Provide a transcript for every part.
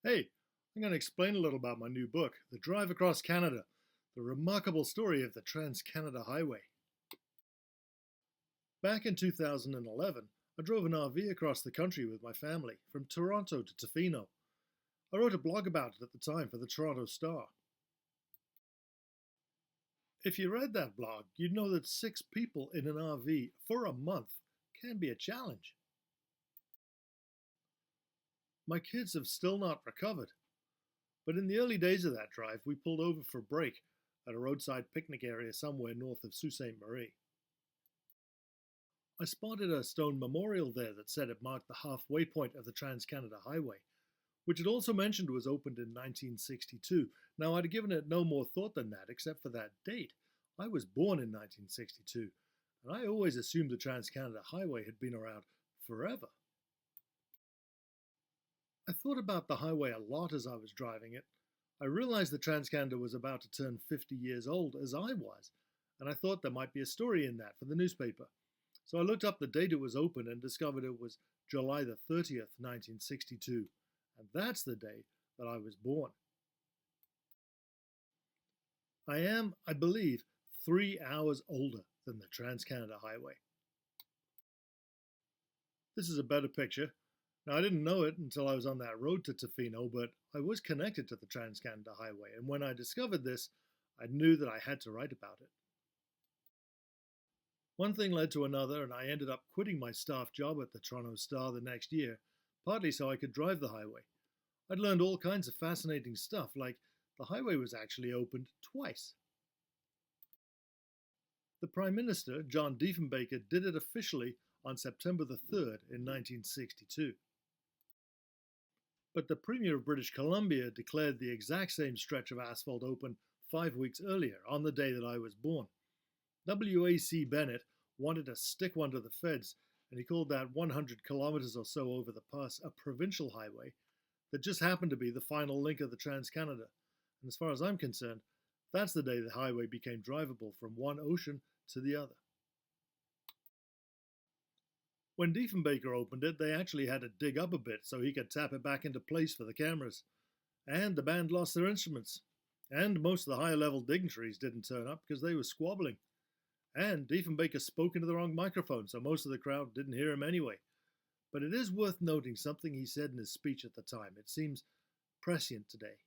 Hey, I'm going to explain a little about my new book, The Drive Across Canada, the remarkable story of the Trans-Canada Highway. Back in 2011, I drove an RV across the country with my family, from Toronto to Tofino. I wrote a blog about it at the time for the Toronto Star. If you read that blog, you'd know that 6 people in an RV for a month can be a challenge. My kids have still not recovered, but in the early days of that drive, we pulled over for a break at a roadside picnic area somewhere north of Sault Ste. Marie. I spotted a stone memorial there that said it marked the halfway point of the Trans-Canada Highway, which it also mentioned was opened in 1962. Now, I'd given it no more thought than that, except for that date. I was born in 1962, and I always assumed the Trans-Canada Highway had been around forever. I thought about the highway a lot as I was driving it. I realized the Trans-Canada was about to turn 50 years old, as I was, and I thought there might be a story in that for the newspaper. So I looked up the date it was opened and discovered it was July the 30th, 1962. And that's the day that I was born. I am, I believe, 3 hours older than the Trans-Canada Highway. This is a better picture. Now, I didn't know it until I was on that road to Tofino, but I was connected to the Trans-Canada Highway, and when I discovered this, I knew that I had to write about it. One thing led to another, and I ended up quitting my staff job at the Toronto Star the next year, partly so I could drive the highway. I'd learned all kinds of fascinating stuff, like the highway was actually opened twice. The Prime Minister, John Diefenbaker, did it officially on September the 3rd in 1962. But the Premier of British Columbia declared the exact same stretch of asphalt open 5 weeks earlier, on the day that I was born. W.A.C. Bennett wanted to stick one to the feds, and he called that 100 kilometers or so over the pass a provincial highway that just happened to be the final link of the Trans-Canada. And as far as I'm concerned, that's the day the highway became drivable from one ocean to the other. When Diefenbaker opened it, they actually had to dig up a bit so he could tap it back into place for the cameras. And the band lost their instruments. And most of the higher level dignitaries didn't turn up because they were squabbling. And Diefenbaker spoke into the wrong microphone, so most of the crowd didn't hear him anyway. But it is worth noting something he said in his speech at the time. It seems prescient today.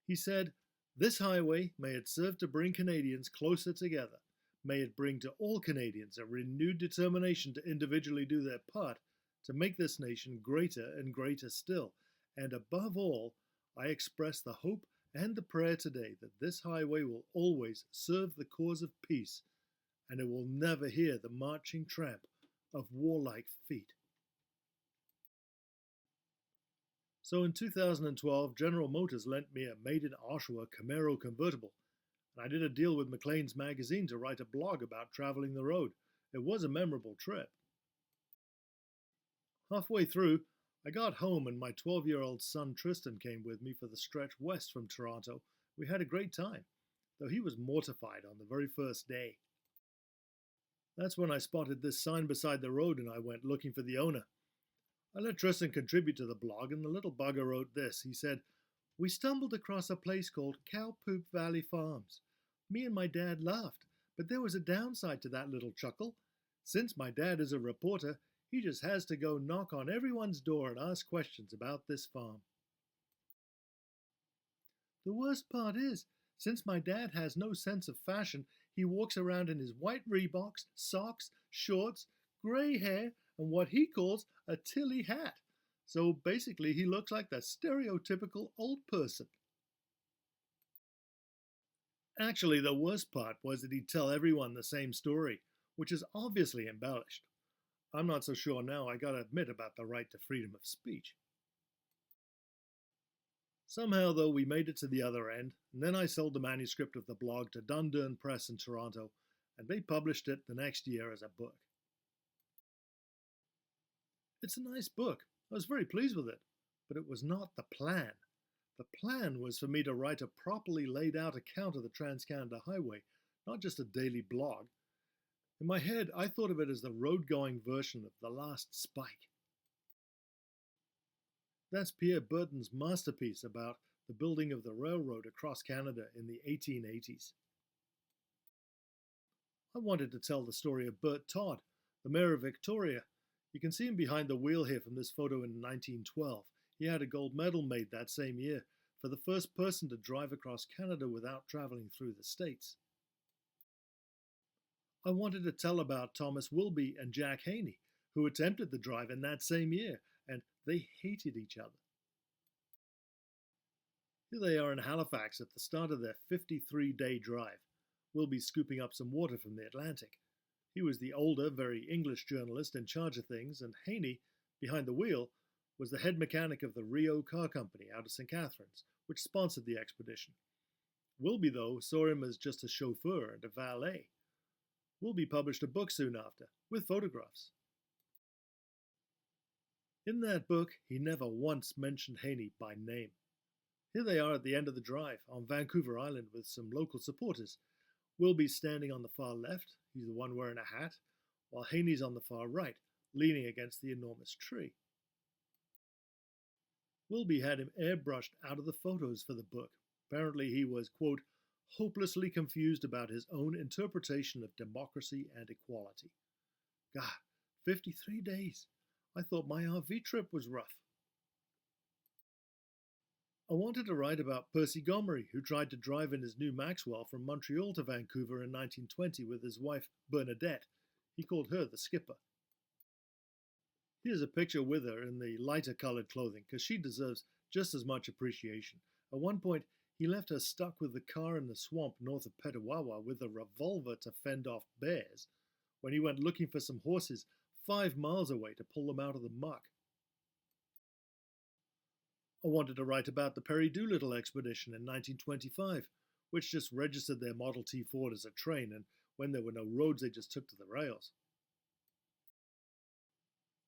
He said, "This highway, may it serve to bring Canadians closer together. May it bring to all Canadians a renewed determination to individually do their part to make this nation greater and greater still. And above all, I express the hope and the prayer today that this highway will always serve the cause of peace, and it will never hear the marching tramp of warlike feet." So in 2012, General Motors lent me a made-in-Oshawa Camaro convertible, and I did a deal with Maclean's magazine to write a blog about traveling the road. It was a memorable trip. Halfway through, I got home and my 12-year-old son Tristan came with me for the stretch west from Toronto. We had a great time, though he was mortified on the very first day. That's when I spotted this sign beside the road and I went looking for the owner. I let Tristan contribute to the blog, and the little bugger wrote this. He said, "We stumbled across a place called Cowpoop Valley Farms. Me and my dad laughed, but there was a downside to that little chuckle. Since my dad is a reporter, he just has to go knock on everyone's door and ask questions about this farm. The worst part is, since my dad has no sense of fashion, he walks around in his white Reeboks, socks, shorts, grey hair, and what he calls a Tilly hat. So basically, he looks like the stereotypical old person." Actually, the worst part was that he'd tell everyone the same story, which is obviously embellished. I'm not so sure now, I gotta admit, about the right to freedom of speech. Somehow, though, we made it to the other end, and then I sold the manuscript of the blog to Dundurn Press in Toronto, and they published it the next year as a book. It's a nice book. I was very pleased with it, but it was not the plan. The plan was for me to write a properly laid out account of the Trans-Canada Highway, not just a daily blog. In my head, I thought of it as the road-going version of The Last Spike. That's Pierre Berton's masterpiece about the building of the railroad across Canada in the 1880s. I wanted to tell the story of Bert Todd, the mayor of Victoria. You can see him behind the wheel here from this photo in 1912. He had a gold medal made that same year for the first person to drive across Canada without traveling through the States. I wanted to tell about Thomas Wilby and Jack Haney, who attempted the drive in that same year, and they hated each other. Here they are in Halifax at the start of their 53-day drive. Wilby scooping up some water from the Atlantic. He was the older, very English journalist in charge of things, and Haney, behind the wheel, was the head mechanic of the Rio Car Company out of St. Catharines, which sponsored the expedition. Wilby, though, saw him as just a chauffeur and a valet. Wilby published a book soon after, with photographs. In that book, he never once mentioned Haney by name. Here they are at the end of the drive, on Vancouver Island with some local supporters. Wilby's standing on the far left, he's the one wearing a hat, while Haney's on the far right, leaning against the enormous tree. Wilby had him airbrushed out of the photos for the book. Apparently he was, quote, hopelessly confused about his own interpretation of democracy and equality. God, 53 days. I thought my RV trip was rough. I wanted to write about Percy Gomery, who tried to drive in his new Maxwell from Montreal to Vancouver in 1920 with his wife Bernadette. He called her the skipper. Here's a picture with her in the lighter colored clothing, because she deserves just as much appreciation. At one point, he left her stuck with the car in the swamp north of Petawawa with a revolver to fend off bears when he went looking for some horses 5 miles away to pull them out of the muck. I wanted to write about the Perry Doolittle expedition in 1925, which just registered their Model T Ford as a train, and when there were no roads, they just took to the rails.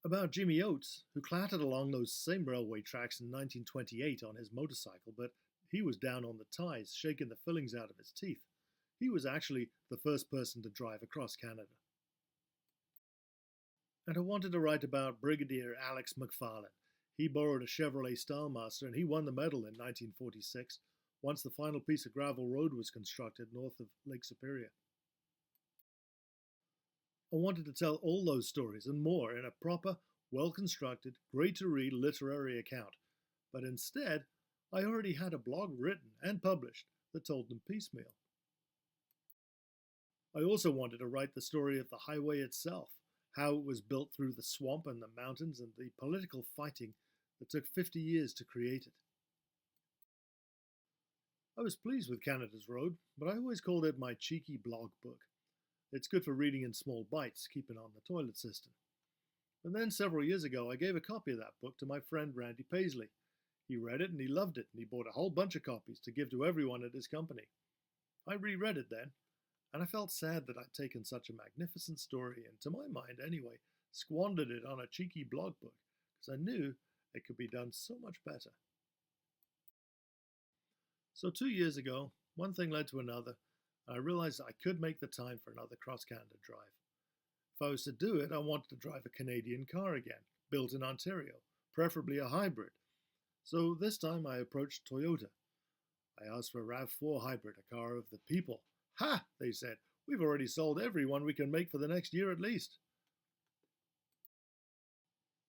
About Jimmy Oates, who clattered along those same railway tracks in 1928 on his motorcycle, but he was down on the ties, shaking the fillings out of his teeth. He was actually the first person to drive across Canada. And I wanted to write about Brigadier Alex McFarlane. He borrowed a Chevrolet Stylemaster and he won the medal in 1946, once the final piece of gravel road was constructed north of Lake Superior. I wanted to tell all those stories and more in a proper, well-constructed, great-to-read literary account, but instead, I already had a blog written and published that told them piecemeal. I also wanted to write the story of the highway itself, how it was built through the swamp and the mountains, and the political fighting that took 50 years to create it. I was pleased with Canada's Road, but I always called it my cheeky blog book. It's good for reading in small bites, keeping on the toilet system. And then several years ago, I gave a copy of that book to my friend Randy Paisley. He read it and he loved it, and he bought a whole bunch of copies to give to everyone at his company. I reread it then, and I felt sad that I'd taken such a magnificent story, and to my mind anyway, squandered it on a cheeky blog book, because I knew it could be done so much better. So 2 years ago, one thing led to another, and I realized I could make the time for another cross-Canada drive. If I was to do it, I wanted to drive a Canadian car again, built in Ontario, preferably a hybrid. So this time I approached Toyota. I asked for a RAV4 hybrid, a car of the people. Ha! They said, we've already sold every one we can make for the next year at least.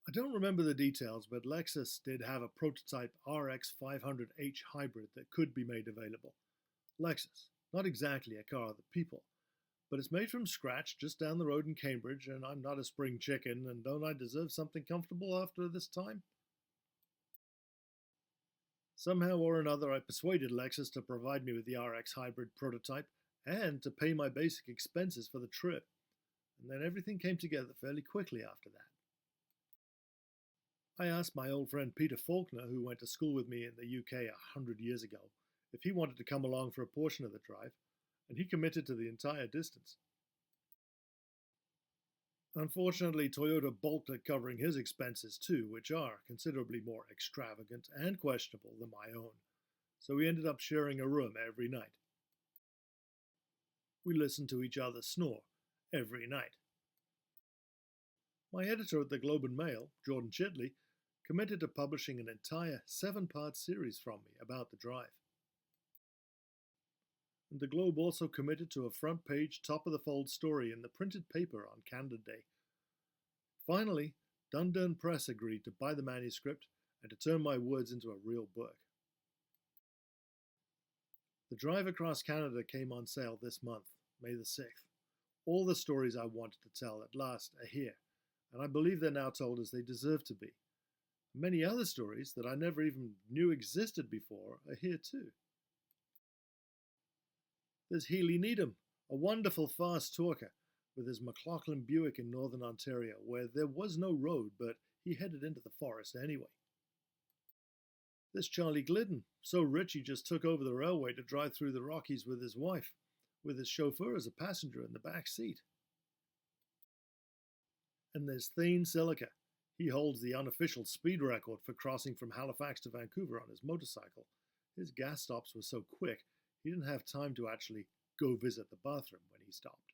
I don't remember the details, but Lexus did have a prototype RX 500h hybrid that could be made available. Lexus, not exactly a car of the people, but it's made from scratch just down the road in Cambridge, and I'm not a spring chicken, and don't I deserve something comfortable after this time? Somehow or another, I persuaded Lexus to provide me with the RX hybrid prototype and to pay my basic expenses for the trip, and then everything came together fairly quickly after that. I asked my old friend Peter Faulkner, who went to school with me in the UK 100 years ago, if he wanted to come along for a portion of the drive, and he committed to the entire distance. Unfortunately, Toyota balked at covering his expenses too, which are considerably more extravagant and questionable than my own, so we ended up sharing a room every night. We listened to each other snore every night. My editor at the Globe and Mail, Jordan Chitley, committed to publishing an entire 7-part series from me about the drive. And the Globe also committed to a front page, top of the fold story in the printed paper on Canada Day. Finally, Dundurn Press agreed to buy the manuscript and to turn my words into a real book. The Drive Across Canada came on sale this month, May the 6th. All the stories I wanted to tell at last are here, and I believe they're now told as they deserve to be. Many other stories that I never even knew existed before are here too. There's Healy Needham, a wonderful fast talker, with his McLaughlin Buick in northern Ontario, where there was no road, but he headed into the forest anyway. There's Charlie Glidden, so rich he just took over the railway to drive through the Rockies with his wife, with his chauffeur as a passenger in the back seat. And there's Thane Silica. He holds the unofficial speed record for crossing from Halifax to Vancouver on his motorcycle. His gas stops were so quick, he didn't have time to actually go visit the bathroom when he stopped.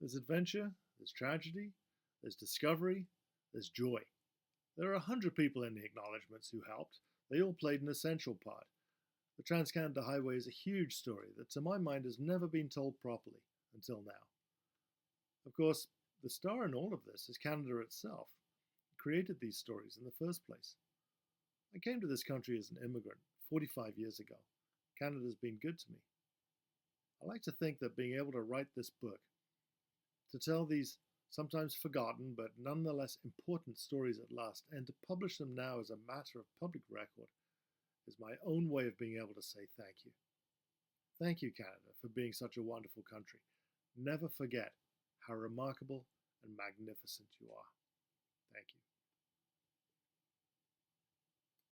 There's adventure, there's tragedy, there's discovery, there's joy. There are 100 people in the acknowledgements who helped. They all played an essential part. The Trans-Canada Highway is a huge story that, to my mind, has never been told properly until now. Of course, the star in all of this is Canada itself. It created these stories in the first place. I came to this country as an immigrant 45 years ago. Canada's been good to me. I like to think that being able to write this book, to tell these sometimes forgotten but nonetheless important stories at last, and to publish them now as a matter of public record, is my own way of being able to say thank you. Thank you, Canada, for being such a wonderful country. Never forget how remarkable and magnificent you are. Thank you.